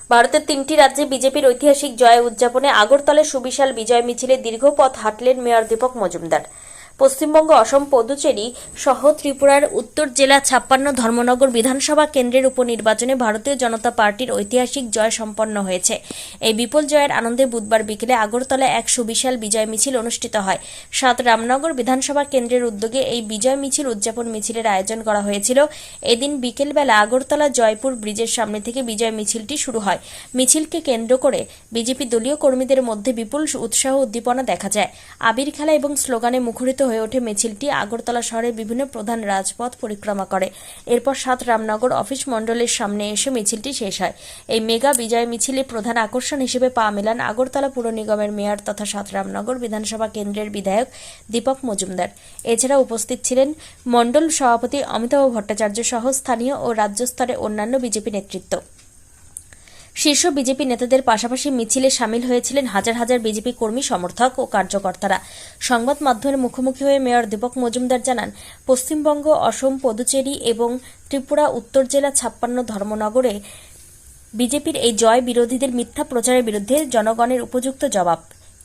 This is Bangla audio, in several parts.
ভারতের ৩টি রাজ্যে বিজেপির ঐতিহাসিক জয় উদযাপনে আগরতলায় সুবিশাল বিজয় মিছিলে দীর্ঘ পথ হাঁটলেন মেয়র দীপক মজুমদার। পশ্চিমবঙ্গ, অসম, পুদুচেরি সহ ত্রিপুরার উত্তর জেলা ৫৬ ধর্মনগর বিধানসভা কেন্দ্রের উপনির্বাচনে ভারতীয় জনতা পার্টির ঐতিহাসিক জয় সম্পন্ন হয়েছে। এই বিপুল জয়ের আনন্দে বুধবার বিকেলে আগরতলায় এক সুবিশাল বিজয় মিছিল অনুষ্ঠিত হয়। ৭ রামনগর বিধানসভা কেন্দ্রের উদ্যোগে এই বিজয় মিছিল উদযাপন মিছিলের আয়োজন করা হয়েছিল। এদিন বিকেলবেলা আগরতলা জয়পুর ব্রিজের সামনে থেকে বিজয় মিছিলটি শুরু হয়। মিছিলকে কেন্দ্র করে বিজেপি দলীয় কর্মীদের মধ্যে বিপুল উৎসাহ উদ্দীপনা দেখা যায়। আবির খেলা এবং স্লোগানে মুখরিত হয়ে ওঠে মিছিলটি আগরতলা শহরের বিভিন্ন প্রধান রাজপথ পরিক্রমা করে। এরপর ৭ রামনগর অফিস মণ্ডলের সামনে এসে মিছিলটি শেষ হয়। এই মেগা বিজয় মিছিলে প্রধান আকর্ষণ হিসেবে পা মেলান আগরতলা পুর নিগমের মেয়র তথা ৭ রামনগর বিধানসভা কেন্দ্রের বিধায়ক দীপক মজুমদার। এছাড়া উপস্থিত ছিলেন মণ্ডল সভাপতি অমিতাভ ভট্টাচার্য সহ স্থানীয় ও রাজ্য স্তরে অন্যান্য বিজেপি নেতৃত্ব। শীর্ষ বিজেপি নেতাদের পাশাপাশি মিছিলে সামিল হয়েছিলেন হাজার হাজার বিজেপি কর্মী, সমর্থক ও কার্যকর্তারা। সংবাদ মাধ্যমের মুখোমুখি হয়ে মেয়র দীপক মজুমদার জানান, পশ্চিমবঙ্গ, অসম, পুদুচেরি এবং ত্রিপুরা উত্তর জেলা ৫৬ ধর্মনগরে বিজেপির এই জয় বিরোধীদের মিথ্যা প্রচারের বিরুদ্ধে জনগণের উপযুক্ত জবাব।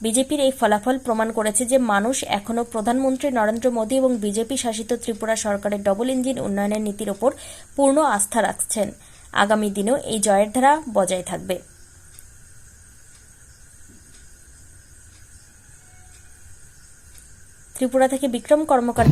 বিজেপির এই ফলাফল প্রমাণ করেছে যে মানুষ এখনও প্রধানমন্ত্রী নরেন্দ্র মোদী এবং বিজেপি শাসিত ত্রিপুরা সরকারের ডবল ইঞ্জিন উন্নয়নের নীতির ওপর পূর্ণ আস্থা রাখছেন। আগামী দিনেও এই জয়ের ধারা বজায় থাকবে। ত্রিপুরা থেকে বিক্রম কর্মকার।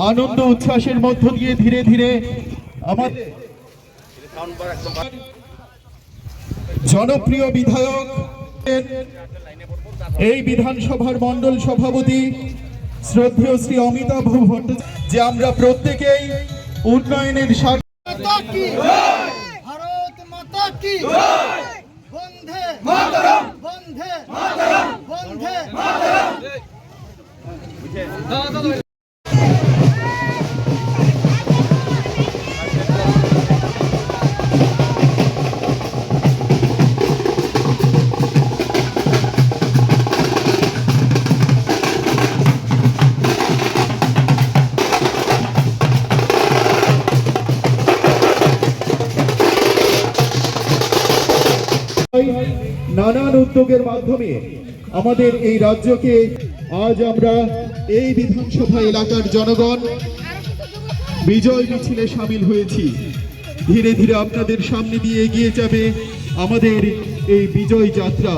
আনন্দ উচ্ছ্বাসের মধ্য দিয়ে ধীরে ধীরে আমাদের জনপ্রিয় বিধায়ক, এই বিধানসভার মণ্ডল সভাপতি শ্রদ্ধেয় শ্রী অমিতাভ ভট্টাচার্য, যে আমরা প্রত্যেকেই উন্নয়নের স্বার্থে ভারত মাতা কি বন্দে মাতরম, বন্দে মাতরম, বন্দে মাতরম। নানান উদ্যোগের মাধ্যমে আমাদের এই রাজ্যকে আজ আমরা এই বিধানসভা এলাকার জনগণ বিজয় মিছিলে সামিল হয়েছি। ধীরে ধীরে আপনাদের সামনে দিয়ে এগিয়ে যাবে আমাদের এই বিজয় যাত্রা।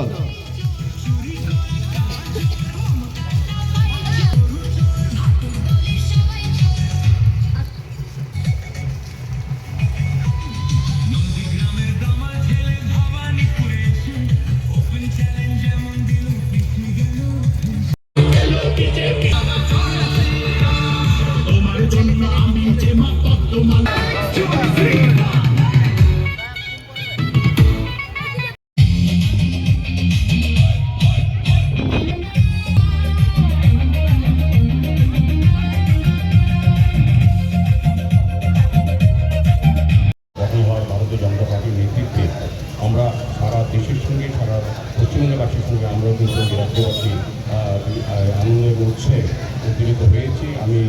আমরা সারা দেশের সঙ্গে সারা পশ্চিমবঙ্গবাসীর সঙ্গে আমরাও কিন্তু রাজ্যবাসী আনন্দ এবং উৎসাহে উদ্দীপিত হয়েছি। আমি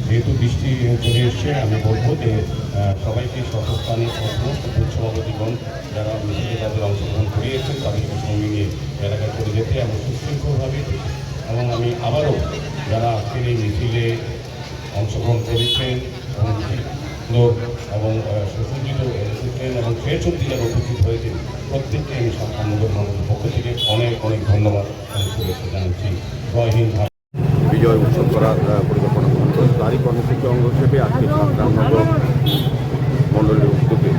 যেহেতু বৃষ্টি চলে এসছে, আমি বলবো যে সবাইকে স্বস্থানীয় সমস্ত বুথ সভাপতিগণ যারা মিছিলে তাদের অংশগ্রহণ করিয়েছেন তাদেরকে সঙ্গে নিয়ে এলাকায় চলে যেতে এবং সুশৃঙ্খলভাবে, এবং আমি আবারও যারা আজকের এই মিছিলে অংশগ্রহণ করেছেন এবং লোক এবং সুসজ্জিত এসেছেন এবং স্বেচ্ছায় যারা উপস্থিত হয়েছেন প্রত্যেককে আমি সাধারণ মানুষের পক্ষ থেকে অনেক অনেক ধন্যবাদ শুভেচ্ছা জানাচ্ছি। জয় হিন্দ। বিজয় উৎসব করার পরিকল্পনা করতে তারই কর্মসূচি অঙ্গ হিসেবে আজকে ৭ রামনগর মণ্ডলের উদ্যোগে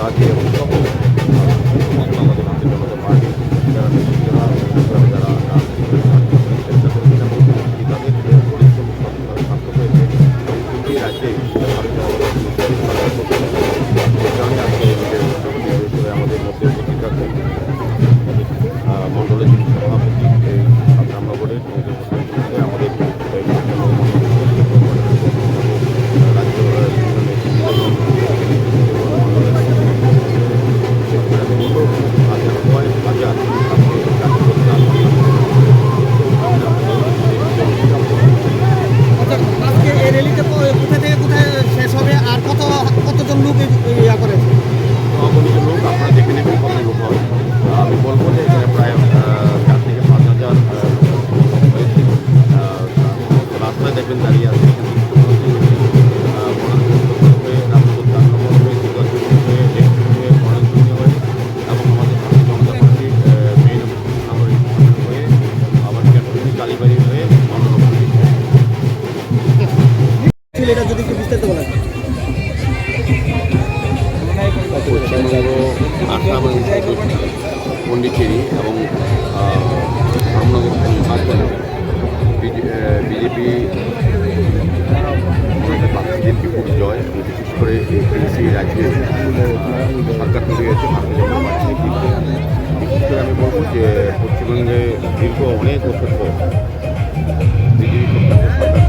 সাহায্যে এবং সকল আমাদের ভারতীয় জনতা পার্টি যারা নেতৃত্বরা যারা চেষ্টা করছেন এবং তাদের পরিশ্রম সার্থক হয়েছে এবং তিনটি রাজ্যে ভারতীয় কারণে আজকে আমাদের মধ্যে উপস্থিত আছেন মণ্ডলের যিনি সভাপতি এই রামনগরের আমাদের রাজ্য আচ্ছা, আজকে এই র্যালিতে কোথা থেকে কোথায় শেষ হবে আর কতজন লোক ইয়া করেছে? অগণিত লোক আপনারা দেখে নেবেন কত লোক হয়। আমি বলবো যে এখানে প্রায় 4 থেকে 5,000 হয়েছে। রাস্তায় দেখবেন দাঁড়িয়ে আছে এখান থেকে শুরু হচ্ছে হয়ে রামপুর 4 নম্বর হয়ে দুর্গাপুর হয়ে লেকপুর হয়ে ময়নাগুড়ি হয়ে এবং আমাদের ভারতীয় জনতা পার্টির মেইন নাগরিক হয়ে আবার ক্যাপ্টেন কালীবাড়ি হয়ে মন্ডল এটা যদি একটু বিস্তারিত বলেন। পশ্চিমবঙ্গ আসাম এবং পন্ডিচেরি এবং রামনগর নির্বাচনে বিজেপি প্রার্থীদের বিপুল জয় এবং বিশেষ করে এই রাজ্যে সরকার তৈরি হয়েছে ভারতীয় জনতা পার্টির নেতৃত্বে। বিশেষ করে আমি বলবো যে পশ্চিমবঙ্গে দীর্ঘ অনেক বছর পর বিজেপি সরকার